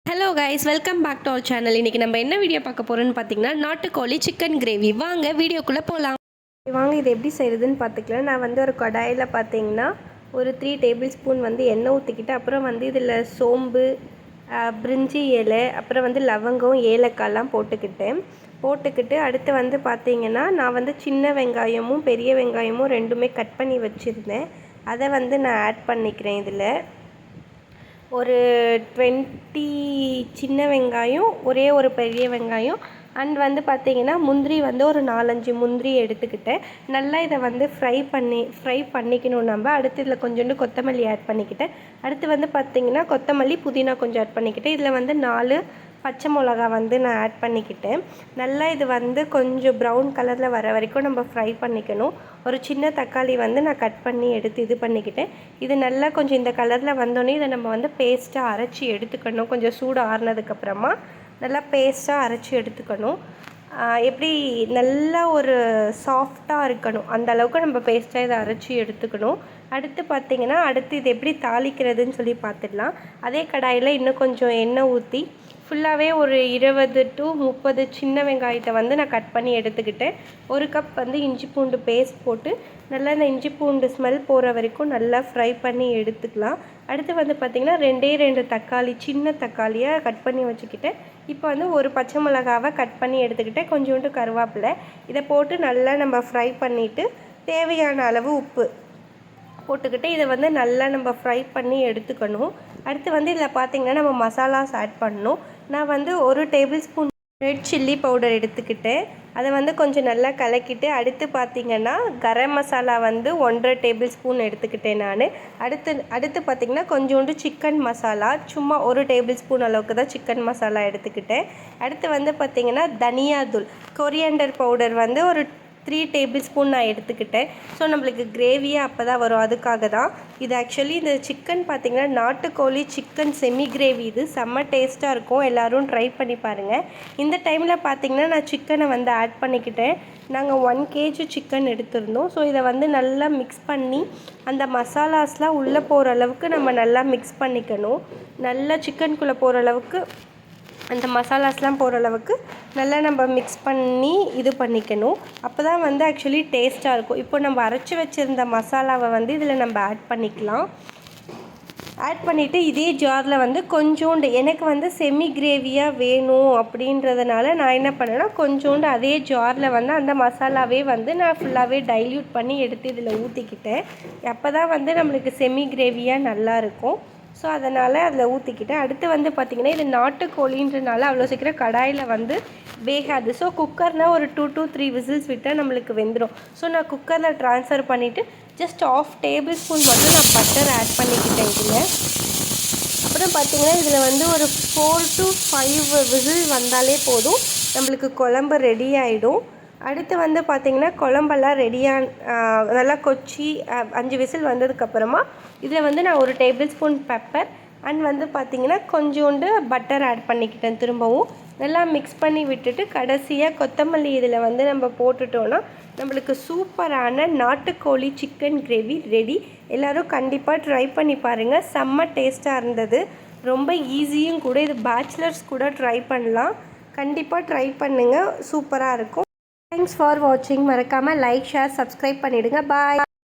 Hello guys, welcome back to our channel. இன்றைக்கி நம்ம என்ன வீடியோ பார்க்க போகிறோன்னு பார்த்தீங்கன்னா, நாட்டுக்கோழி சிக்கன் கிரேவி. வாங்க வீடியோக்குள்ளே போகலாம். வாங்க இது எப்படி செய்கிறதுன்னு பார்த்துக்கலாம். நான் ஒரு கடாயில் பார்த்தீங்கன்னா ஒரு 3 டேபிள் ஸ்பூன் எண்ணெய் ஊற்றிக்கிட்டு, அப்புறம் இதில் சோம்பு, பிரிஞ்சி இலை, அப்புறம் லவங்கம், ஏலக்காய்லாம் போட்டுக்கிட்டு அடுத்து பார்த்தீங்கன்னா நான் சின்ன வெங்காயமும் பெரிய வெங்காயமும் ரெண்டுமே கட் பண்ணி வச்சுருந்தேன். அதை நான் ஆட் பண்ணிக்கிறேன். இதில் ஒரு 20 சின்ன வெங்காயம், ஒரே ஒரு பெரிய வெங்காயம் அண்ட் பார்த்திங்கன்னா முந்திரி ஒரு 4-5 முந்திரி எடுத்துக்கிட்டேன். நல்லா இதை ஃப்ரை பண்ணிக்கணும். நம்ம அடுத்து இதில் கொஞ்சோண்டு கொத்தமல்லி ஆட் பண்ணிக்கிட்டேன். அடுத்து பார்த்திங்கன்னா கொத்தமல்லி, புதினா கொஞ்சம் ஆட் பண்ணிக்கிட்டேன். இதில் 4 பச்சை மிளகா நான் ஆட் பண்ணிக்கிட்டேன். நல்லா இது கொஞ்சம் ப்ரௌன் கலரில் வர வரைக்கும் நம்ம ஃப்ரை பண்ணிக்கணும். ஒரு சின்ன தக்காளி நான் கட் பண்ணி எடுத்து இது பண்ணிக்கிட்டேன். இது நல்லா கொஞ்சம் இந்த கலரில் வந்தோடனே இதை நம்ம பேஸ்ட்டாக அரைச்சி எடுத்துக்கணும். கொஞ்சம் சூடு ஆறுனதுக்கப்புறமா நல்லா பேஸ்ட்டாக அரைச்சி எடுத்துக்கணும். எப்படி நல்லா ஒரு சாஃப்டாக இருக்கணும், அந்த அளவுக்கு நம்ம பேஸ்ட்டாக இதை அரைச்சி எடுத்துக்கணும். அடுத்து பார்த்திங்கன்னா இது எப்படி தாளிக்கிறதுன்னு சொல்லி பார்த்துடலாம். அதே கடாயில் இன்னும் கொஞ்சம் எண்ணெய் ஊற்றி ஃபுல்லாகவே ஒரு 20 to 30 சின்ன வெங்காயத்தை நான் கட் பண்ணி எடுத்துக்கிட்டேன். ஒரு கப் இஞ்சி பூண்டு பேஸ்ட் போட்டு நல்லா இந்த இஞ்சி பூண்டு ஸ்மெல் போகிற வரைக்கும் நல்லா ஃப்ரை பண்ணி எடுத்துக்கலாம். அடுத்து பார்த்திங்கன்னா 2 தக்காளி, சின்ன தக்காளியாக கட் பண்ணி வச்சுக்கிட்டேன். இப்போ ஒரு பச்சை மிளகாவை கட் பண்ணி எடுத்துக்கிட்டேன். கொஞ்சோண்டு கருவேப்பிலை, இதை போட்டு நல்லா நம்ம ஃப்ரை பண்ணிவிட்டு தேவையான அளவு உப்பு போட்டுக்கிட்டு இதை நல்லா நம்ம ஃப்ரை பண்ணி எடுத்துக்கணும். அடுத்து இதில் பார்த்திங்கன்னா நம்ம மசாலாஸ் ஆட் பண்ணணும். நான் 1 table spoon red chilli powder எடுத்துக்கிட்டேன். அதை கொஞ்சம் நல்லா கலக்கிட்டு, அடுத்து பார்த்திங்கன்னா கரம் மசாலா 1.5 டேபிள் ஸ்பூன் எடுத்துக்கிட்டேன் நான். அடுத்து பார்த்திங்கன்னா கொஞ்சோண்டு சிக்கன் மசாலா, சும்மா 1 டேபிள் ஸ்பூன் அளவுக்கு தான் சிக்கன் மசாலா எடுத்துக்கிட்டேன். அடுத்து பார்த்திங்கன்னா தனியாத்தூள், கொரியாண்டர் பவுடர் ஒரு 3 டேபிள் ஸ்பூன் நான் எடுத்துக்கிட்டேன். ஸோ நம்மளுக்கு கிரேவியாக அப்போ தான் வரும், அதுக்காக தான் இது. ஆக்சுவலி இந்த சிக்கன் பார்த்திங்கன்னா நாட்டுக்கோழி சிக்கன் செமி கிரேவி, இது செம்ம டேஸ்ட்டாக இருக்கும். எல்லோரும் ட்ரை பண்ணி பாருங்கள். இந்த டைமில் பார்த்திங்கன்னா நான் சிக்கனை ஆட் பண்ணிக்கிட்டேன். நாங்கள் 1 kg சிக்கன் எடுத்திருந்தோம். ஸோ இதை நல்லா மிக்ஸ் பண்ணி அந்த மசாலாஸ்லாம் உள்ளே போகிற அளவுக்கு நம்ம நல்லா மிக்ஸ் பண்ணிக்கணும். நல்லா சிக்கனுக்குள்ளே போகிற அளவுக்கு, அந்த மசாலாஸ்லாம் போகிற அளவுக்கு நல்லா நம்ம மிக்ஸ் பண்ணி இது பண்ணிக்கணும். அப்போ தான் ஆக்சுவலி டேஸ்ட்டாக இருக்கும். இப்போ நம்ம அரைச்சி வச்சுருந்த மசாலாவை இதில் நம்ம ஆட் பண்ணிக்கலாம். ஆட் பண்ணிவிட்டு இதே ஜாரில் கொஞ்சோண்டு, எனக்கு செமி கிரேவியாக வேணும் அப்படின்றதுனால நான் என்ன பண்ணேன்னா கொஞ்சோண்டு அதே ஜாரில் அந்த மசாலாவே நான் ஃபுல்லாகவே டைல்யூட் பண்ணி எடுத்து இதில் ஊற்றிக்கிட்டேன். அப்போ தான் நம்மளுக்கு செமி கிரேவியாக நல்லாயிருக்கும். ஸோ அதனால் அதில் ஊற்றிக்கிட்டேன். அடுத்து பார்த்திங்கன்னா இது நாட்டுக்கோழின்றனால அவ்வளோ சீக்கிரம் கடாயில் வேகாது. ஸோ குக்கர்னால் ஒரு 2 to 3 விசில்ஸ் விட்டால் நம்மளுக்கு வெந்துடும். ஸோ நான் குக்கரில் ட்ரான்ஸ்ஃபர் பண்ணிவிட்டு ஜஸ்ட் 1/2 டேபிள் ஸ்பூன் மட்டும் நான் பட்டர் ஆட் பண்ணிக்கிட்டேன் இதில். அப்புறம் பார்த்திங்கன்னா இதில் ஒரு 4 to 5 விசில் வந்தாலே போதும், நம்மளுக்கு குழம்பு ரெடி ஆகிடும். அடுத்து பார்த்திங்கன்னா குழம்பெல்லாம் ரெடியாக நல்லா கொச்சி 5 விசில் வந்ததுக்கப்புறமா இதில் நான் 1 டேபிள் ஸ்பூன் பெப்பர் அண்ட் பார்த்திங்கன்னா கொஞ்சோண்டு பட்டர் ஆட் பண்ணிக்கிட்டேன். திரும்பவும் நல்லா மிக்ஸ் பண்ணி விட்டுட்டு கடைசியாக கொத்தமல்லி இதில் நம்ம போட்டுட்டோன்னா நம்மளுக்கு சூப்பரான நாட்டுக்கோழி சிக்கன் கிரேவி ரெடி. எல்லோரும் கண்டிப்பாக ட்ரை பண்ணி பாருங்கள். செம்ம டேஸ்ட்டாக இருந்தது, ரொம்ப ஈஸியும் கூட. இது பேச்சுலர்ஸ் கூட ட்ரை பண்ணலாம். கண்டிப்பாக ட்ரை பண்ணுங்கள், சூப்பராக இருக்கும். தேங்க்ஸ் ஃபார் வாட்சிங். மறக்காமல் லைக், ஷேர், சப்ஸ்கிரைப் பண்ணிவிடுங்க. பாய்.